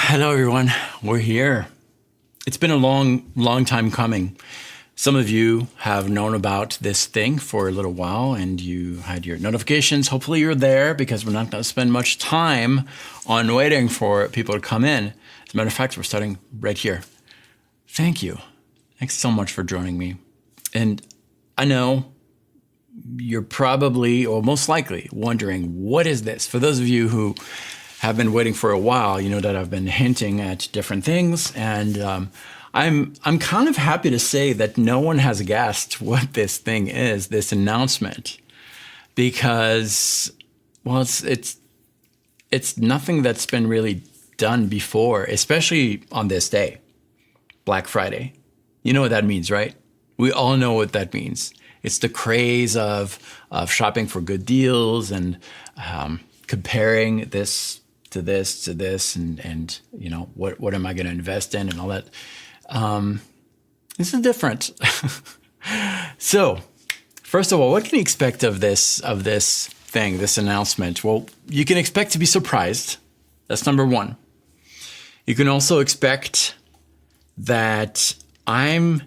Hello, everyone. We're here. It's been a long time coming. Some of you have known about this thing for a little while and you had your notifications. Hopefully you're there because we're not going to spend much time on waiting for people to come in. As a matter of fact, we're starting right here. Thank you. Thanks so much for joining me. And I know you're probably, or most likely, wondering, what is this? For those of you who have been waiting for a while, you know that I've been hinting at different things, and I'm kind of happy to say that no one has guessed what this thing is, this announcement, because, well, it's nothing that's been really done before, especially on this day, Black Friday. You know what that means, right? We all know what that means. It's the craze of shopping for good deals and comparing this to this, and you know, what am I going to invest in and all that. This is different. So, first of all, what can you expect of this thing, this announcement? Well, you can expect to be surprised. That's number one. You can also expect that I'm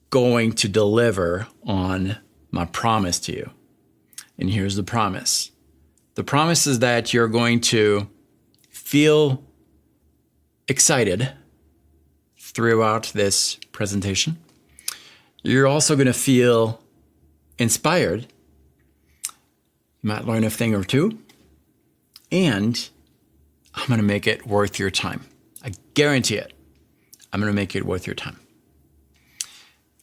going to deliver on my promise to you. And here's the promise. The promise is that you're going to feel excited throughout this presentation. You're also going to feel inspired. You might learn a thing or two. And I'm going to make it worth your time. I guarantee it. I'm going to make it worth your time.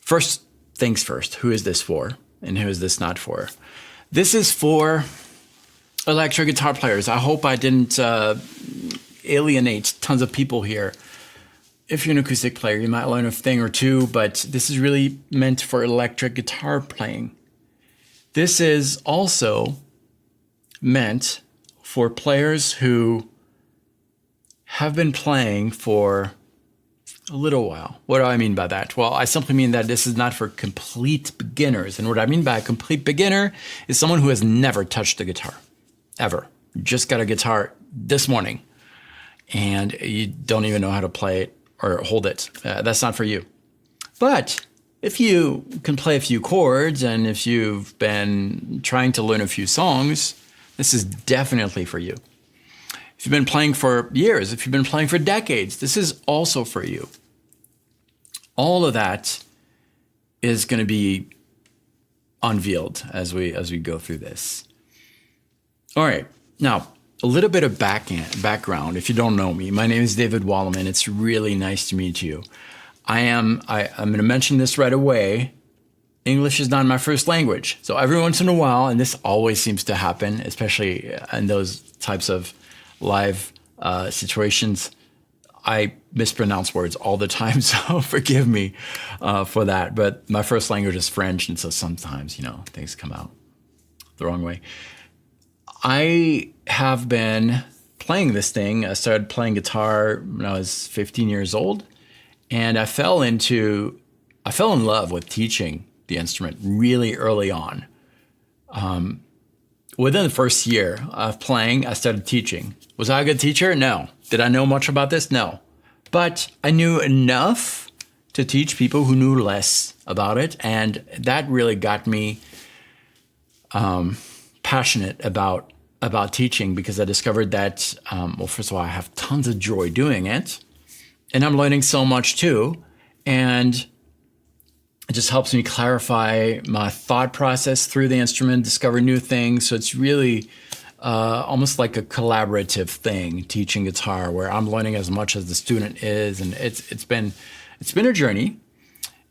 First things first, who is this for and who is this not for? This is for electric guitar players. I hope I didn't alienate tons of people here. If you're an acoustic player, you might learn a thing or two, but this is really meant for electric guitar playing. This is also meant for players who have been playing for a little while. What do I mean by that? Well, I simply mean that this is not for complete beginners. And what I mean by a complete beginner is someone who has never touched a guitar, ever. You just got a guitar this morning and you don't even know how to play it or hold it. That's not for you. But if you can play a few chords and if you've been trying to learn a few songs, this is definitely for you. If you've been playing for years, if you've been playing for decades, this is also for you. All of that is going to be unveiled as we go through this. All right, now a little bit of background. If you don't know me, my name is David Wallerman. It's really nice to meet you. I'm going to mention this right away. English is not my first language, so every once in a while, and this always seems to happen, especially in those types of live situations, I mispronounce words all the time, so forgive me for that. But my first language is French, and so sometimes, you know, things come out the wrong way. I have been playing this thing. I started playing guitar when I was 15 years old, and I fell in love with teaching the instrument really early on. Within the first year of playing, I started teaching. Was I a good teacher? No. Did I know much about this? No. But I knew enough to teach people who knew less about it, and that really got me passionate about teaching, because I discovered that, well, first of all, I have tons of joy doing it, and I'm learning so much too, and it just helps me clarify my thought process through the instrument, discover new things. So it's really almost like a collaborative thing, teaching guitar, where I'm learning as much as the student is, and it's been a journey,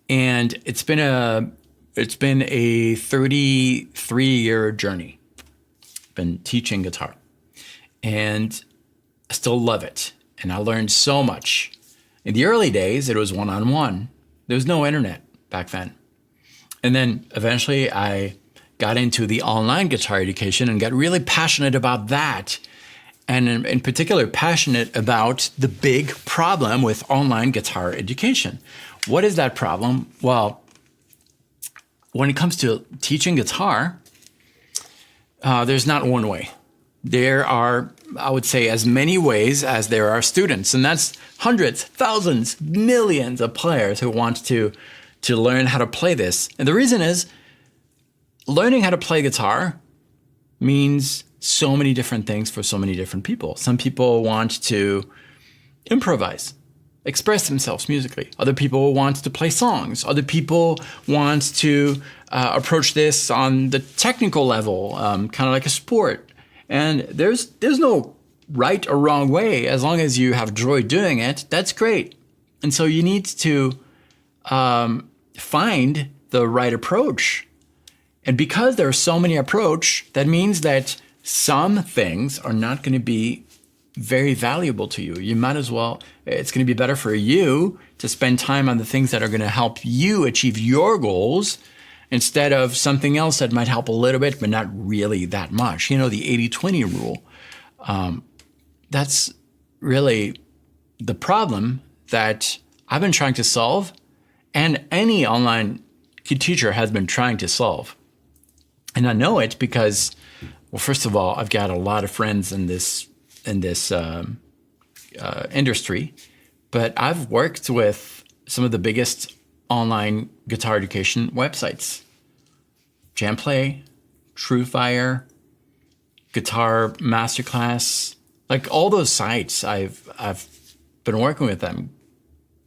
and it's been a 33-year journey. Been teaching guitar, and I still love it, and I learned so much. In the early days, it was one-on-one. There was no internet back then. And then eventually I got into the online guitar education and got really passionate about that. And in particular, passionate about the big problem with online guitar education. What is that problem? Well, when it comes to teaching guitar, there's not one way. there are, I would say, as many ways as there are students. And that's hundreds, thousands, millions of players who want to learn how to play this. And the reason is learning how to play guitar means so many different things for so many different people. Some people want to improvise, express themselves musically. Other people want to play songs. Other people want to approach this on the technical level, kind of like a sport. And there's no right or wrong way. As long as you have joy doing it, that's great. And so you need to find the right approach. And because there are so many approaches, that means that some things are not going to be very valuable to you. You might as well, it's going to be better for you to spend time on the things that are going to help you achieve your goals instead of something else that might help a little bit, but not really that much. You know, the 80-20 rule. That's really the problem that I've been trying to solve, and any online teacher has been trying to solve. And I know it because, well, first of all, I've got a lot of friends in this industry, but I've worked with some of the biggest online guitar education websites: Jamplay, TrueFire, Guitar Masterclass, like all those sites. I've been working with them,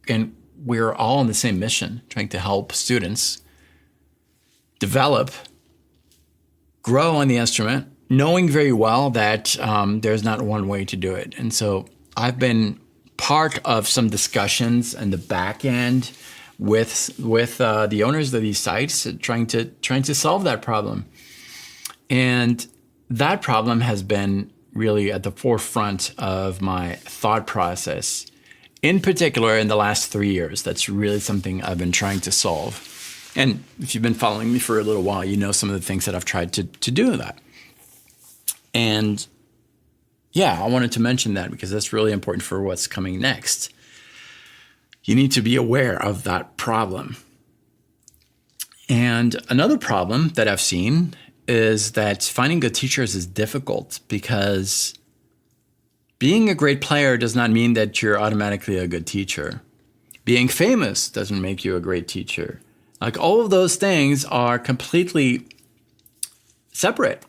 and we're all on the same mission, trying to help students develop, grow on the instrument, knowing very well that there's not one way to do it. And so I've been part of some discussions in the back end with the owners of these sites, trying to solve that problem. And that problem has been really at the forefront of my thought process. In particular, in the last 3 years, that's really something I've been trying to solve. And if you've been following me for a little while, you know some of the things that I've tried to do with that. And yeah, I wanted to mention that because that's really important for what's coming next. You need to be aware of that problem. And another problem that I've seen is that finding good teachers is difficult because being a great player does not mean that you're automatically a good teacher. Being famous doesn't make you a great teacher. Like, all of those things are completely separate.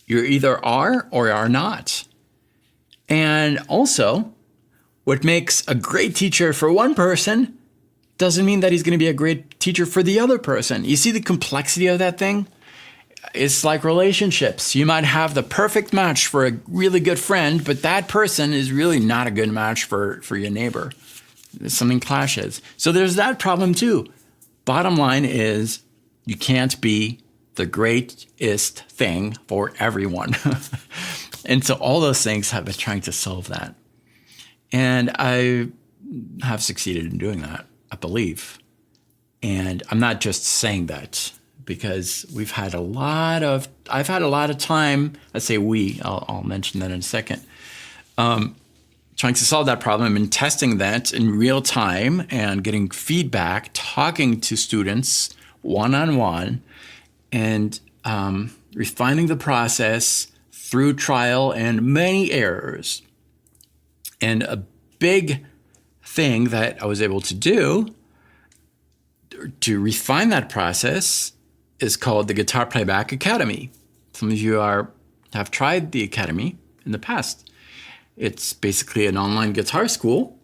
You either are or are not. And also, what makes a great teacher for one person doesn't mean that he's going to be a great teacher for the other person. You see the complexity of that thing? It's like relationships. You might have the perfect match for a really good friend, but that person is really not a good match for your neighbor. Something clashes. So there's that problem too. Bottom line is, you can't be the greatest thing for everyone. And so all those things have been trying to solve that. And I have succeeded in doing that, I believe. And I'm not just saying that because I've had a lot of time, let's say I'll mention that in a second, trying to solve that problem and testing that in real time and getting feedback, talking to students one-on-one, and refining the process through trial and many errors. And a big thing that I was able to do to refine that process is called the Guitar Playback Academy. Some of you have tried the Academy in the past. It's basically an online guitar school,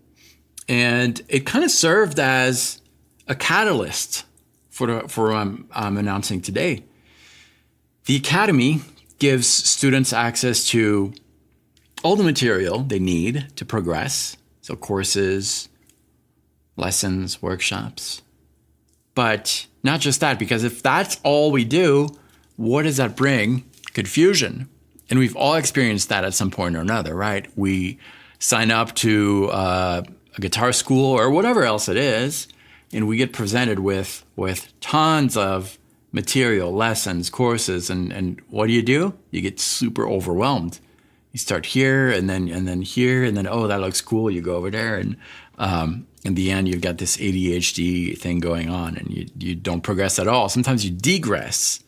and it kind of served as a catalyst for what I'm announcing today. The Academy gives students access to all the material they need to progress, so courses, lessons, workshops. But not just that, because if that's all we do, what does that bring? Confusion. And we've all experienced that at some point or another, right? We sign up to a guitar school or whatever else it is, and we get presented with tons of material, lessons, courses, and what do? You get super overwhelmed. You start here and then here, and then, oh, that looks cool. You go over there, and in the end, you've got this ADHD thing going on, and you don't progress at all. Sometimes you degress.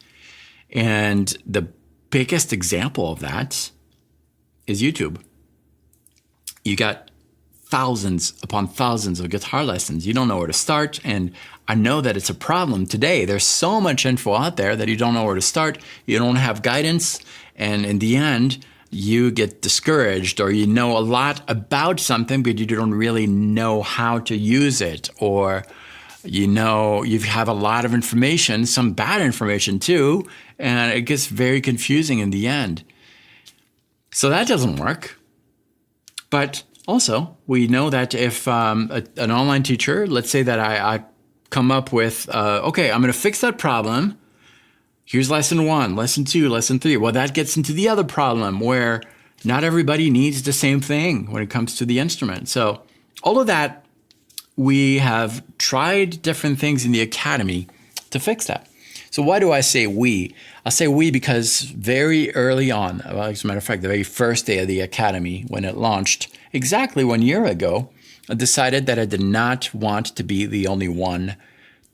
And the biggest example of that is YouTube. You got thousands upon thousands of guitar lessons. You don't know where to start. And I know that it's a problem today. There's so much info out there that you don't know where to start. You don't have guidance. And in the end, you get discouraged, or you know a lot about something, but you don't really know how to use it. Or you have a lot of information, some bad information too, and it gets very confusing in the end. So that doesn't work. But also, we know that if an online teacher, let's say that I come up with, okay, I'm going to fix that problem. Here's lesson 1, lesson 2, lesson 3. Well, that gets into the other problem where not everybody needs the same thing when it comes to the instrument. So all of that, we have tried different things in the academy to fix that. So why do I say we? I say we because very early on, as a matter of fact, the very first day of the academy, when it launched exactly 1 year ago, I decided that I did not want to be the only one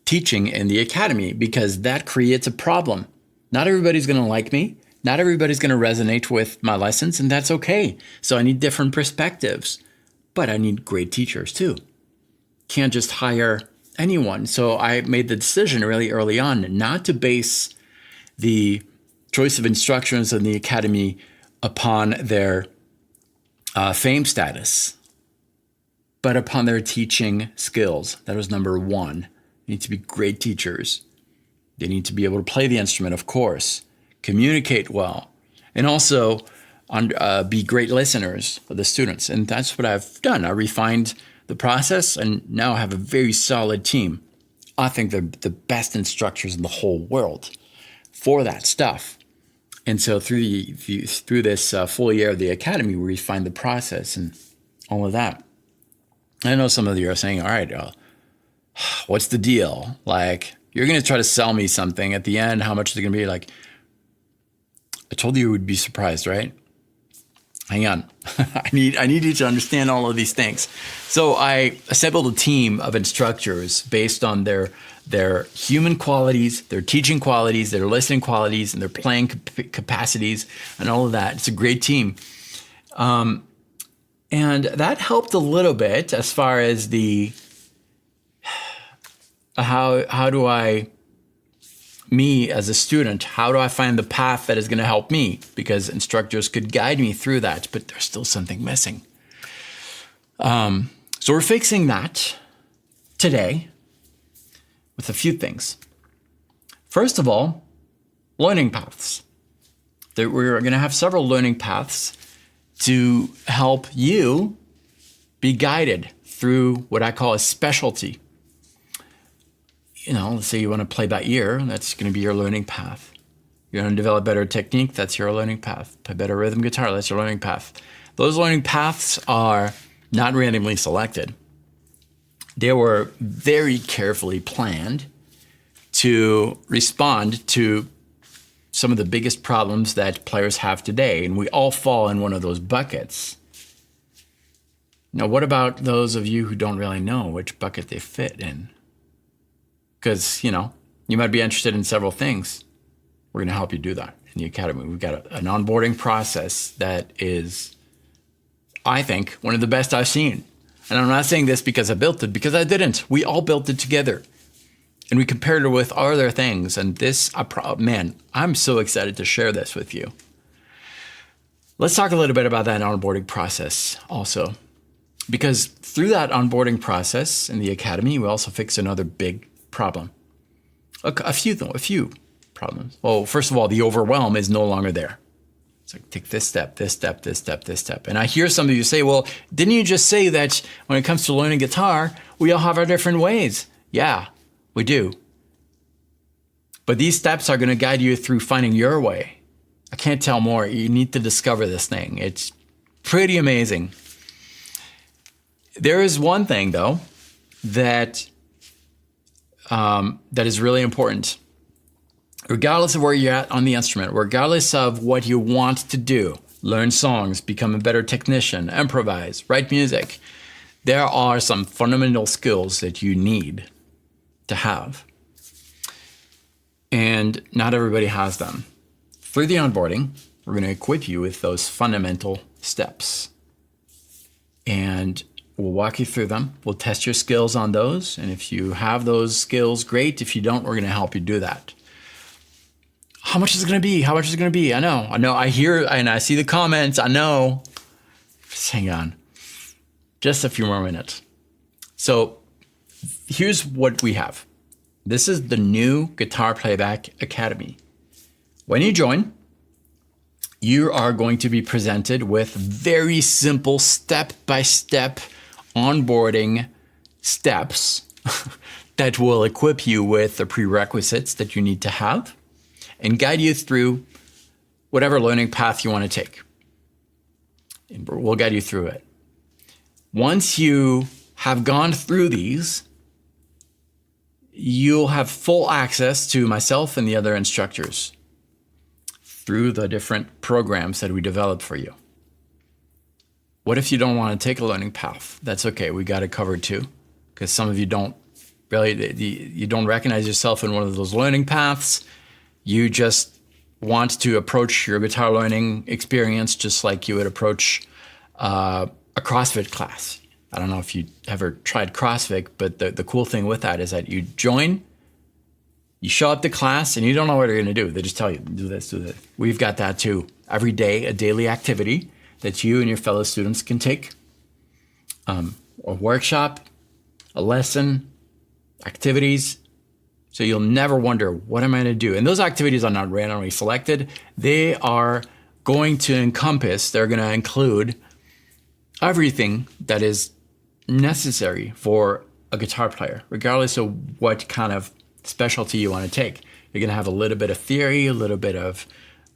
teaching in the academy, because that creates a problem. Not everybody's going to like me. Not everybody's going to resonate with my lessons, and that's okay. So I need different perspectives, but I need great teachers too. Can't just hire anyone. So I made the decision really early on not to base the choice of instructors in the academy upon their fame status, but upon their teaching skills. That was number 1. They need to be great teachers. They need to be able to play the instrument, of course, communicate well, and also be great listeners for the students. And that's what I've done. I refined the process, and now I have a very solid team. I think they're the best instructors in the whole world for that stuff. And so through this full year of the academy, we refined the process and all of that. I know some of you are saying, all right, what's the deal? Like, you're going to try to sell me something at the end. How much is it going to be? Like, I told you would be surprised, right? Hang on. I need you to understand all of these things. So I assembled a team of instructors based on their human qualities, their teaching qualities, their listening qualities, and their playing capacities, and all of that. It's a great team. And that helped a little bit as far as the how do I, me as a student, how do I find the path that is going to help me? Because instructors could guide me through that, but there's still something missing. So we're fixing that today with a few things. First of all, learning paths. We're going to have several learning paths to help you be guided through what I call a specialty. Let's say you want to play by ear, that's going to be your learning path. You want to develop better technique, that's your learning path. Play better rhythm guitar, that's your learning path. Those learning paths are not randomly selected. They were very carefully planned to respond to some of the biggest problems that players have today, and we all fall in one of those buckets. Now, what about those of you who don't really know which bucket they fit in? Because, you might be interested in several things. We're going to help you do that in the academy. We've got an onboarding process that is, I think, one of the best I've seen. And I'm not saying this because I built it, because I didn't. We all built it together. And we compared it with other things. And this, I'm so excited to share this with you. Let's talk a little bit about that onboarding process also. Because through that onboarding process in the academy, we also fixed another big problem. A few problems. Well, first of all, the overwhelm is no longer there. It's like, take this step, this step, this step, this step. And I hear some of you say, well, didn't you just say that when it comes to learning guitar, we all have our different ways? Yeah, we do. But these steps are going to guide you through finding your way. I can't tell more. You need to discover this thing. It's pretty amazing. There is one thing, though, that is really important. Regardless of where you're at on the instrument, regardless of what you want to do, learn songs, become a better technician, improvise, write music, there are some fundamental skills that you need to have. And not everybody has them. through the onboarding, we're going to equip you with those fundamental steps. And we'll walk you through them. We'll test your skills on those. And if you have those skills, great. If you don't, we're going to help you do that. How much is it going to be? How much is it going to be? I know. I hear and I see the comments. I know. Just hang on. Just a few more minutes. So here's what we have. This is the new Guitar Playback Academy. When you join, you are going to be presented with very simple step-by-step onboarding steps that will equip you with the prerequisites that you need to have and guide you through whatever learning path you want to take. And we'll guide you through it. Once you have gone through these, you'll have full access to myself and the other instructors through the different programs that we develop for you. What if you don't want to take a learning path? That's okay. We got it covered too, because some of you don't recognize yourself in one of those learning paths. You just want to approach your guitar learning experience just like you would approach a CrossFit class. I don't know if you ever tried CrossFit, but the cool thing with that is that you join, you show up to class, and you don't know what you're going to do. They just tell you, do this, do that. We've got that too. Every day, a daily activity that you and your fellow students can take. A workshop, a lesson, activities. So you'll never wonder, what am I going to do? And those activities are not randomly selected. They are going to encompass, they're going to include everything that is necessary for a guitar player, regardless of what kind of specialty you want to take. You're going to have a little bit of theory, a little bit of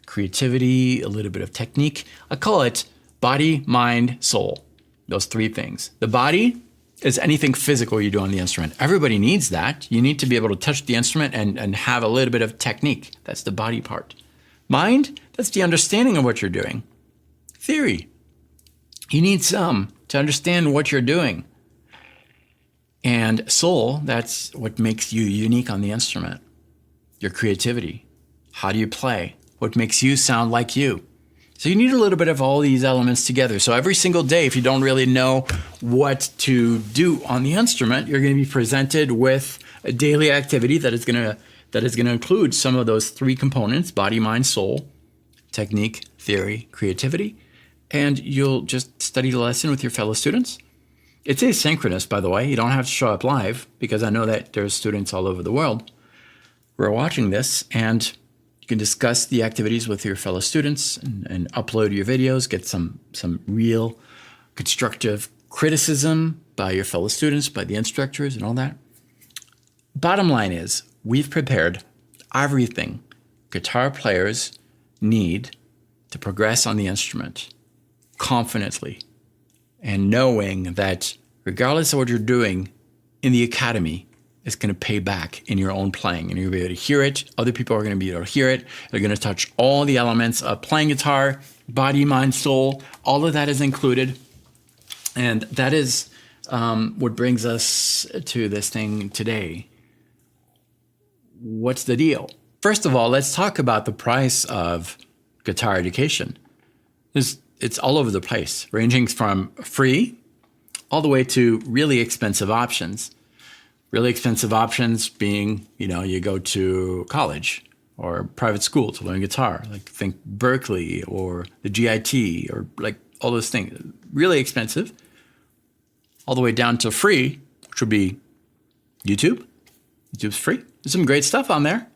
creativity, a little bit of technique. I call it body, mind, soul. Those three things. The body is anything physical you do on the instrument. Everybody needs that. You need to be able to touch the instrument and have a little bit of technique. That's the body part. Mind, that's the understanding of what you're doing. Theory, you need some to understand what you're doing. And soul, that's what makes you unique on the instrument. Your creativity. How do you play? What makes you sound like you? So you need a little bit of all these elements together. So every single day, if you don't really know what to do on the instrument, you're going to be presented with a daily activity that is going to include some of those three components: body, mind, soul, technique, theory, creativity. And you'll just study the lesson with your fellow students. It's asynchronous, by the way. You don't have to show up live, because I know that there's students all over the world who are watching this, and you can discuss the activities with your fellow students and upload your videos, get some real constructive criticism by your fellow students, by the instructors and all that. Bottom line is, we've prepared everything guitar players need to progress on the instrument confidently, and knowing that regardless of what you're doing in the academy, it's going to pay back in your own playing, and you'll be able to hear it. Other people are going to be able to hear it. They're going to touch all the elements of playing guitar, body, mind, soul. All of that is included. And that is what brings us to this thing today. What's the deal? First of all, let's talk about the price of guitar education. It's all over the place, ranging from free all the way to really expensive options. Really expensive options being, you go to college or private school to learn guitar, like think Berkeley or the GIT or like all those things. Really expensive, all the way down to free, which would be YouTube. YouTube's free. There's some great stuff on there,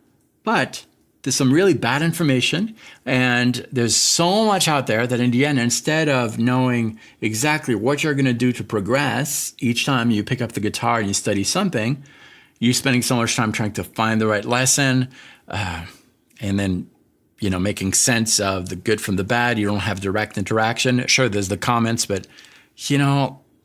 but there's some really bad information, and there's so much out there that in the end, instead of knowing exactly what you're going to do to progress each time you pick up the guitar and you study something, you're spending so much time trying to find the right lesson, and then, making sense of the good from the bad. You don't have direct interaction. Sure, there's the comments, but,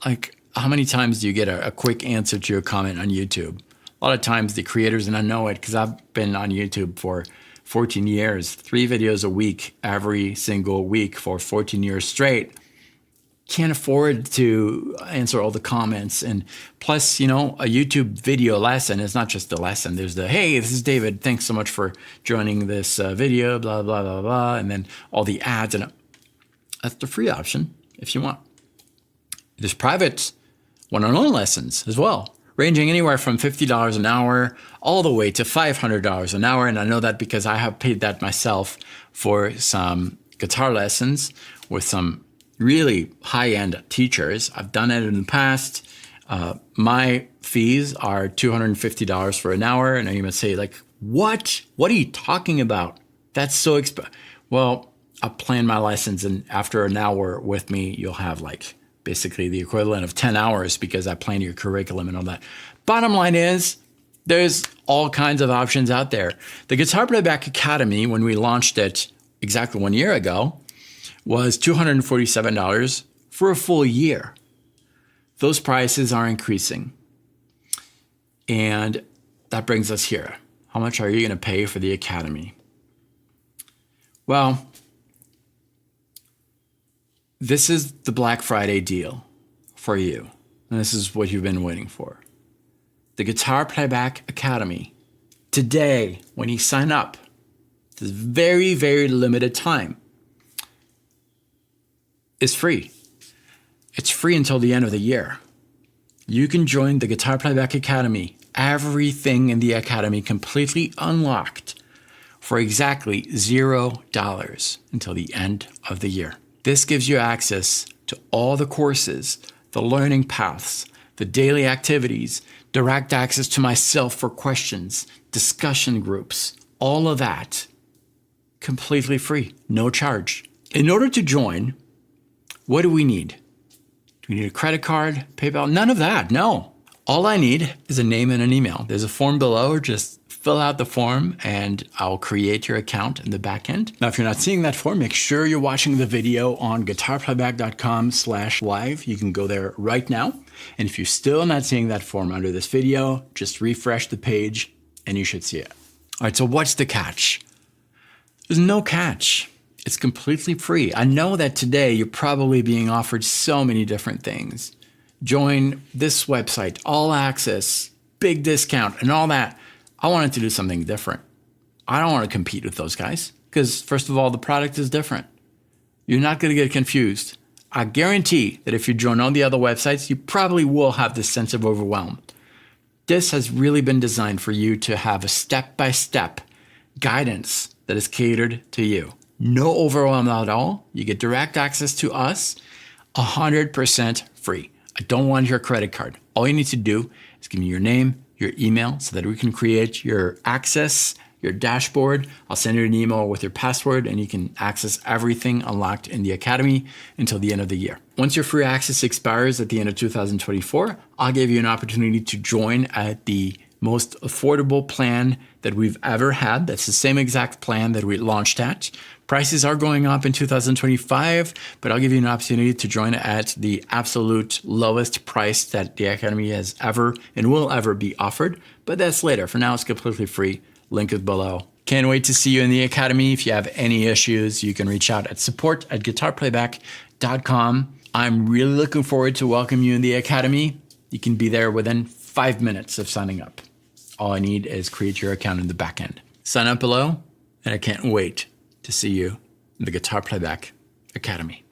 like how many times do you get a quick answer to your comment on YouTube? A lot of times the creators, and I know it because I've been on YouTube for 14 years, 3 videos a week, every single week for 14 years straight. can't afford to answer all the comments. And plus, a YouTube video lesson is not just a lesson. There's the, hey, this is David. Thanks so much for joining this video, blah, blah, blah, blah. And then all the ads. And that's the free option if you want. There's private one-on-one lessons as well, ranging anywhere from $50 an hour all the way to $500 an hour. And I know that because I have paid that myself for some guitar lessons with some really high-end teachers. I've done it in the past. My fees are $250 for an hour. And you might say, like, what? What are you talking about? That's so expensive. Well, I'll plan my lessons, and after an hour with me, you'll have like basically the equivalent of 10 hours because I plan your curriculum and all that. Bottom line is, there's all kinds of options out there. The Guitar Playback Academy, when we launched it exactly 1 year ago, was $247 for a full year. Those prices are increasing. And that brings us here. How much are you going to pay for the Academy? Well, this is the Black Friday deal for you. And this is what you've been waiting for. The Guitar Playback Academy. Today, when you sign up, this very, very limited time, is free. It's free until the end of the year. You can join the Guitar Playback Academy. Everything in the Academy completely unlocked for exactly $0 until the end of the year. This gives you access to all the courses, the learning paths, the daily activities, direct access to myself for questions, discussion groups, all of that completely free, no charge. In order to join, what do we need? Do we need a credit card, PayPal? None of that, no. All I need is a name and an email. There's a form below, just fill out the form and I'll create your account in the back end. Now, if you're not seeing that form, make sure you're watching the video on guitarplayback.com/live. You can go there right now. And if you're still not seeing that form under this video, just refresh the page and you should see it. All right, so what's the catch? There's no catch. It's completely free. I know that today you're probably being offered so many different things. Join this website, all access, big discount, and all that. I wanted to do something different. I don't want to compete with those guys because, first of all, the product is different. You're not going to get confused. I guarantee that if you join all the other websites, you probably will have this sense of overwhelm. This has really been designed for you to have a step-by-step guidance that is catered to you. No overwhelm at all. You get direct access to us, 100% free. I don't want your credit card. All you need to do is give me your name, your email, so that we can create your access, your dashboard. I'll send you an email with your password and you can access everything unlocked in the Academy until the end of the year. Once your free access expires at the end of 2024, I'll give you an opportunity to join at the most affordable plan that we've ever had. That's the same exact plan that we launched at. Prices are going up in 2025, but I'll give you an opportunity to join at the absolute lowest price that the Academy has ever and will ever be offered. But that's later. For now, it's completely free. Link is below. Can't wait to see you in the Academy. If you have any issues, you can reach out at support@guitarplayback.com. I'm really looking forward to welcome you in the Academy. You can be there within 5 minutes of signing up. All I need is create your account in the back end. Sign up below, and I can't wait to see you in the Guitar Playback Academy.